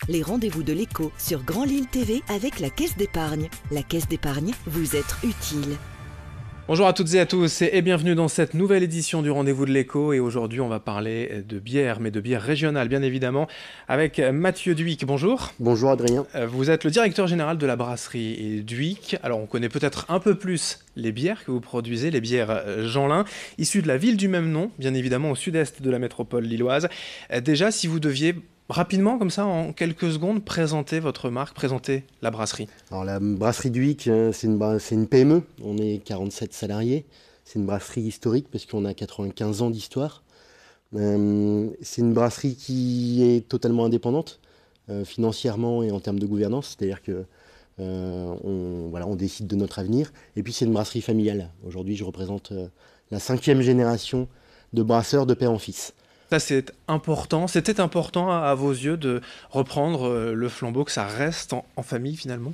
les rendez-vous de l'écho sur Grand Lille TV avec la Caisse d'épargne. La Caisse d'épargne, vous être utile. Bonjour à toutes et à tous et bienvenue dans cette nouvelle édition du Rendez-vous de l'Écho. Et aujourd'hui, on va parler de bière, mais de bière régionale, bien évidemment, avec Mathieu Dhuicq. Bonjour. Bonjour Adrien. Vous êtes le directeur général de la brasserie Dhuicq. Alors, on connaît peut-être un peu plus les bières que vous produisez, les bières Jeanlin, issues de la ville du même nom, bien évidemment au sud-est de la métropole lilloise. Déjà, si vous deviez rapidement, comme ça, en quelques secondes, présenter votre marque, présenter la brasserie. Alors la brasserie Dhuicq, c'est une PME, on est 47 salariés. C'est une brasserie historique parce qu'on a 95 ans d'histoire. C'est une brasserie qui est totalement indépendante, financièrement et en termes de gouvernance. C'est-à-dire que on décide de notre avenir. Et puis c'est une brasserie familiale. Aujourd'hui, je représente la 5e génération de brasseurs de père en fils. Ça, c'est important. C'était important à vos yeux de reprendre le flambeau, que ça reste en famille finalement?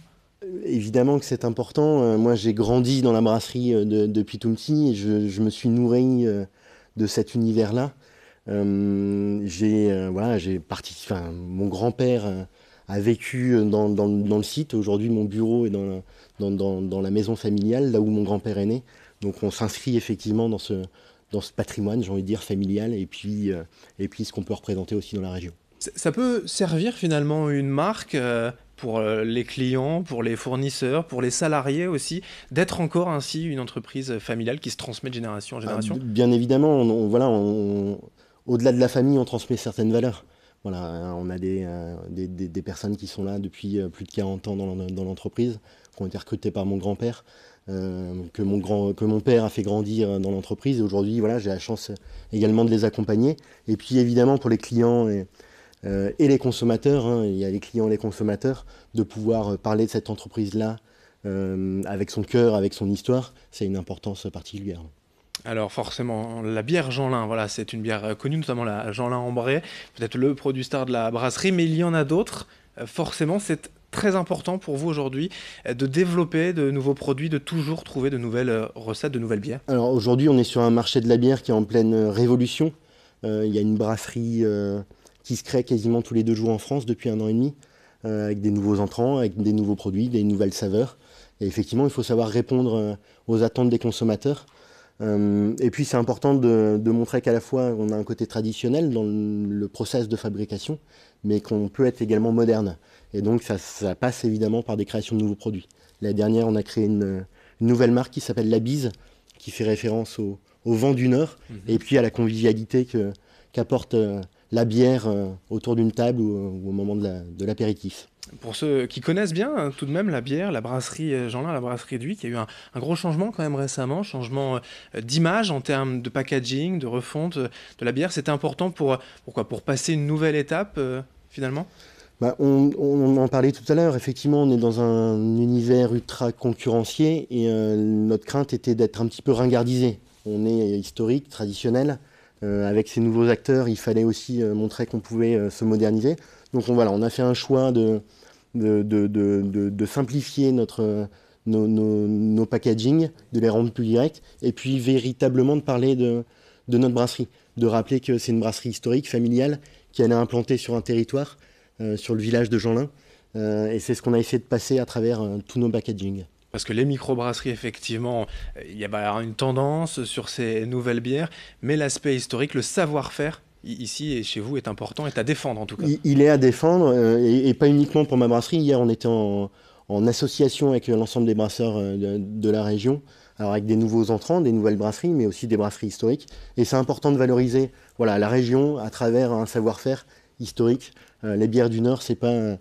Évidemment que c'est important. Moi, j'ai grandi dans la brasserie depuis tout petit et je me suis nourri de cet univers-là. Mon grand-père a vécu dans le site. Aujourd'hui, mon bureau est dans la maison familiale, là où mon grand-père est né. Donc, on s'inscrit effectivement dans ce patrimoine, j'ai envie de dire, familial, et puis ce qu'on peut représenter aussi dans la région. Ça peut servir finalement une marque pour les clients, pour les fournisseurs, pour les salariés aussi, d'être encore ainsi une entreprise familiale qui se transmet de génération en génération? Bien évidemment, au-delà de la famille, on transmet certaines valeurs. Voilà, on a des personnes qui sont là depuis plus de 40 ans dans l'entreprise, qui ont été recrutées par mon grand-père. Que mon père a fait grandir dans l'entreprise. Et aujourd'hui, voilà, j'ai la chance également de les accompagner. Et puis évidemment pour les clients et les consommateurs, il y a les clients et les consommateurs, de pouvoir parler de cette entreprise-là avec son cœur, avec son histoire, c'est une importance particulière. Alors forcément, la bière Jeanlin, voilà, c'est une bière connue, notamment la Jeanlin Ambré, peut-être le produit star de la brasserie, mais il y en a d'autres. Forcément, c'est très important pour vous aujourd'hui de développer de nouveaux produits, de toujours trouver de nouvelles recettes, de nouvelles bières? Alors aujourd'hui, on est sur un marché de la bière qui est en pleine révolution. Il y a une brasserie qui se crée quasiment tous les 2 jours en France depuis 1 an et demi, avec des nouveaux entrants, avec des nouveaux produits, des nouvelles saveurs. Et effectivement, il faut savoir répondre aux attentes des consommateurs. Et puis c'est important de montrer qu'à la fois on a un côté traditionnel dans le process de fabrication, mais qu'on peut être également moderne. Et donc ça passe évidemment par des créations de nouveaux produits. L'année dernière, on a créé une nouvelle marque qui s'appelle La Bise, qui fait référence au vent du Nord, et puis à la convivialité qu'apporte la bière autour d'une table ou au moment de l'apéritif. Pour ceux qui connaissent bien tout de même la bière, la brasserie Jeanlin, la brasserie Dhuicq, il y a eu un gros changement quand même récemment, changement d'image en termes de packaging, de refonte de la bière. C'était important pour passer une nouvelle étape finalement? On en parlait tout à l'heure, effectivement on est dans un univers ultra concurrencier et notre crainte était d'être un petit peu ringardisé. On est historique, traditionnel, avec ces nouveaux acteurs il fallait aussi montrer qu'on pouvait se moderniser. Donc on a fait un choix de simplifier nos packaging, de les rendre plus directs et puis véritablement de parler de notre brasserie, de rappeler que c'est une brasserie historique, familiale, qui est implantée sur un territoire, sur le village de Jeanlin, et c'est ce qu'on a essayé de passer à travers tous nos packaging. Parce que les microbrasseries, effectivement, il y a une tendance sur ces nouvelles bières, mais l'aspect historique, le savoir-faire, ici et chez vous, est important, est à défendre en tout cas. Il est à défendre, et pas uniquement pour ma brasserie. Hier, on était en association avec l'ensemble des brasseurs de la région, alors avec des nouveaux entrants, des nouvelles brasseries, mais aussi des brasseries historiques. Et c'est important de valoriser la région à travers un savoir-faire historique. Les bières du Nord, c'est pas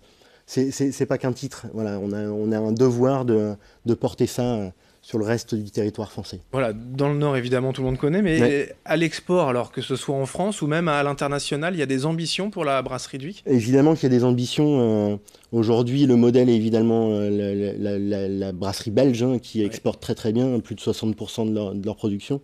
qu'un titre. Voilà, on a un devoir de porter ça sur le reste du territoire français. Voilà, dans le Nord, évidemment, tout le monde connaît, mais ouais. À l'export, alors que ce soit en France ou même à l'international, il y a des ambitions pour la brasserie Dhuicq? Évidemment qu'il y a des ambitions. Aujourd'hui, le modèle est évidemment la brasserie belge, qui exporte très très bien, plus de 60% de leur production.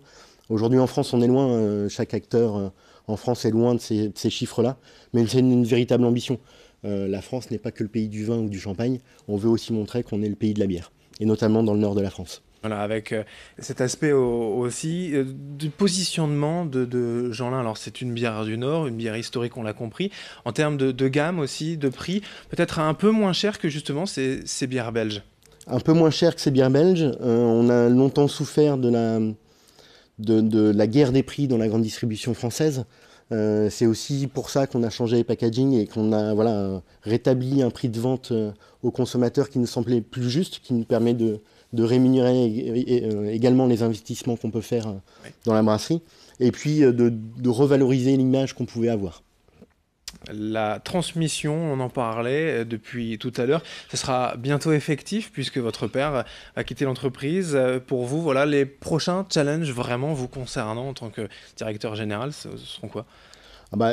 Aujourd'hui, en France, on est loin. Chaque acteur en France est loin de ces chiffres-là, mais c'est une véritable ambition. La France n'est pas que le pays du vin ou du champagne. On veut aussi montrer qu'on est le pays de la bière, et notamment dans le nord de la France. Voilà, avec cet aspect aussi du positionnement de Jeanlin. Alors c'est une bière du Nord, une bière historique, on l'a compris. En termes de gamme aussi, de prix, peut-être un peu moins cher que justement ces bières belges. Un peu moins cher que ces bières belges. On a longtemps souffert de la guerre des prix dans la grande distribution française. C'est aussi pour ça qu'on a changé les packaging et qu'on a rétabli un prix de vente aux consommateurs qui nous semblait plus juste, qui nous permet de rémunérer également les investissements qu'on peut faire dans la brasserie, et puis de revaloriser l'image qu'on pouvait avoir. La transmission, on en parlait depuis tout à l'heure, ce sera bientôt effectif puisque votre père va quitter l'entreprise. Pour vous, voilà, les prochains challenges vraiment vous concernant en tant que directeur général, ce seront quoi?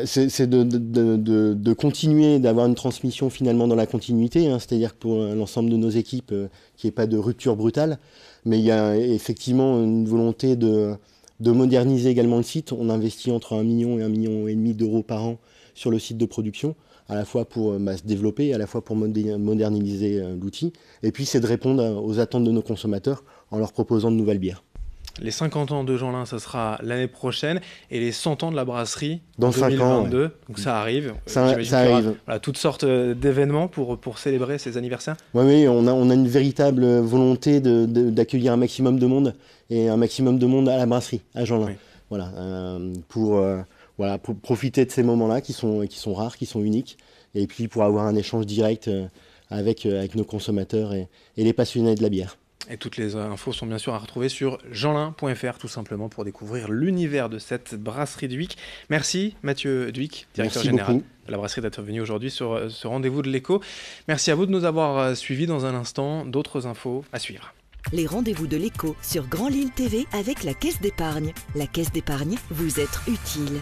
C'est de continuer d'avoir une transmission finalement dans la continuité, hein, c'est-à-dire pour l'ensemble de nos équipes qu'il n'y ait pas de rupture brutale, mais il y a effectivement une volonté de moderniser également le site. On investit entre 1 million et 1,5 million d'euros par an sur le site de production, à la fois pour se développer, à la fois pour moderniser l'outil, et puis c'est de répondre aux attentes de nos consommateurs en leur proposant de nouvelles bières. Les 50 ans de Jeanlin, ça sera l'année prochaine, et les 100 ans de la brasserie dans 2022, 5 ans, ouais. Donc ça arrive. Ça J'imagine qu'il y arrive. aura, voilà, toutes sortes d'événements pour célébrer ces anniversaires. Oui, on a une véritable volonté d'accueillir un maximum de monde, et un maximum de monde à la brasserie, à Jeanlin. Oui. Voilà, pour profiter de ces moments-là qui sont rares, qui sont uniques, et puis pour avoir un échange direct avec nos consommateurs et les passionnés de la bière. Et toutes les infos sont bien sûr à retrouver sur jeanlin.fr tout simplement pour découvrir l'univers de cette brasserie Dhuicq. Merci Mathieu Dhuicq, directeur général de la brasserie, d'être venu aujourd'hui sur ce rendez-vous de l'écho. Merci à vous de nous avoir suivis. Dans un instant, d'autres infos à suivre. Les rendez-vous de l'écho sur Grand Lille TV avec la Caisse d'épargne. La Caisse d'épargne, vous êtes utile.